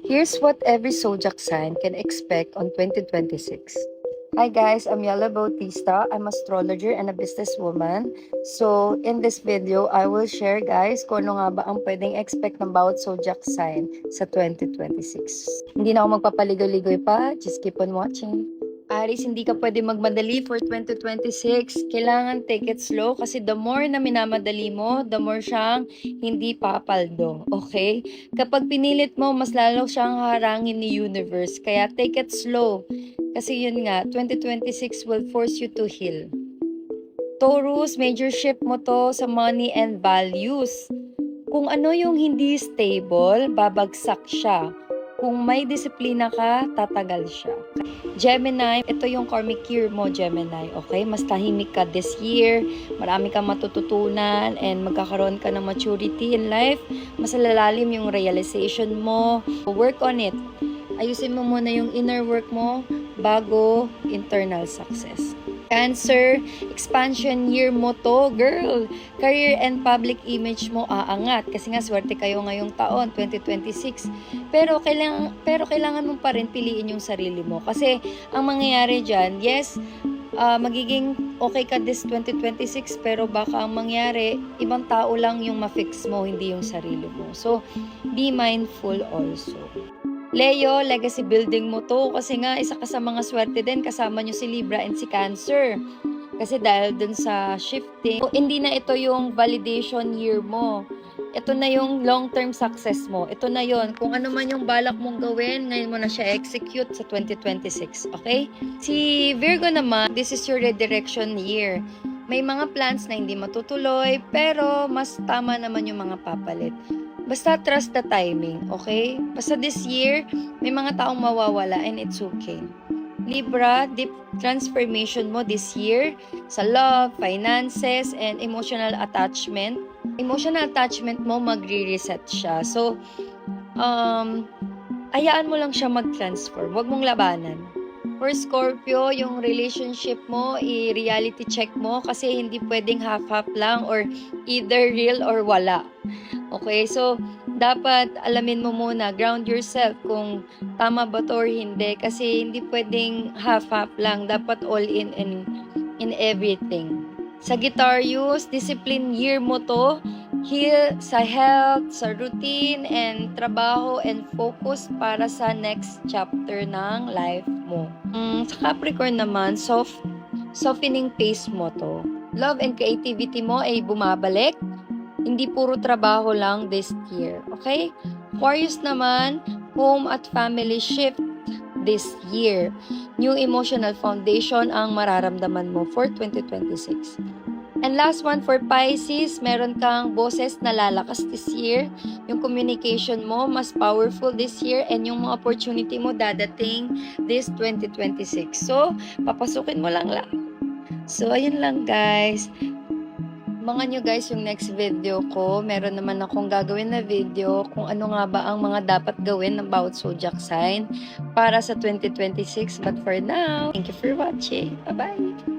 Here's what every zodiac sign can expect on 2026. Hi guys, I'm Yala Bautista. I'm astrologer and a businesswoman. So, in this video, I will share guys kung ano nga ba ang pwedeng expect ng bawat zodiac sign sa 2026. Hindi na ako magpapaligoy-ligoy pa. Just keep on watching. Aris, hindi ka pwede magmadali for 2026. Kailangan take it slow kasi the more na minamadali mo, the more siyang hindi papaldo. Okay? Kapag pinilit mo, mas lalo siyang harangin ni universe. Kaya take it slow. Kasi yun nga, 2026 will force you to heal. Taurus, major shift mo to sa money and values. Kung ano yung hindi stable, babagsak siya. Kung may disiplina ka, tatagal siya. Gemini, ito yung karmic year mo, Gemini. Okay? Mas tahimik ka this year, marami kang matututunan, and magkakaroon ka ng maturity in life. Mas lalalim yung realization mo. Work on it. Ayusin mo muna yung inner work mo bago internal success. Cancer, expansion year mo to, girl. Career and public image mo aangat kasi nga swerte kayo ngayong taon, 2026. Pero kailangan mo pa rin piliin yung sarili mo kasi ang mangyayari diyan, yes, magiging okay ka this 2026 pero baka ang mangyari, ibang tao lang yung ma-fix mo, hindi yung sarili mo. So, be mindful also. Leo, legacy building mo to kasi nga isa ka sa mga swerte din, kasama nyo si Libra and si Cancer. Kasi dahil dun sa shifting, hindi na ito yung validation year mo. Ito na yung long-term success mo. Ito na yon. Kung ano man yung balak mong gawin, ngayon mo na siya execute sa 2026. Okay? Si Virgo naman, this is your redirection year. May mga plans na hindi matutuloy, pero mas tama naman yung mga papalit. Basta trust the timing, okay? Basta this year, may mga taong mawawala and it's okay. Libra, deep transformation mo this year sa love, finances, and emotional attachment. Emotional attachment mo, magre-reset siya. So, hayaan mo lang siya mag-transform. Huwag mong labanan. For Scorpio, yung relationship mo, i-reality check mo kasi hindi pwedeng half-half lang or either real or wala. Okay, so dapat alamin mo muna, ground yourself kung tama ba to or hindi kasi hindi pwedeng half-half lang, dapat all in everything. Sagittarius, discipline year mo to, heal sa health, sa routine, and trabaho, and focus para sa next chapter ng life mo. Sa Capricorn naman, softening pace mo to. Love and creativity mo ay bumabalik. Hindi puro trabaho lang this year. Okay? Aquarius naman, home at family shift this year. New emotional foundation ang mararamdaman mo for 2026. And last one for Pisces, meron kang boses na lalakas this year. Yung communication mo mas powerful this year and yung mga opportunity mo dadating this 2026. So, papasukin mo lang. So, ayun lang guys. Abangan nyo guys yung next video ko. Meron naman akong gagawin na video kung ano nga ba ang mga dapat gawin ng bawat zodiac sign para sa 2026. But for now, thank you for watching. Bye-bye!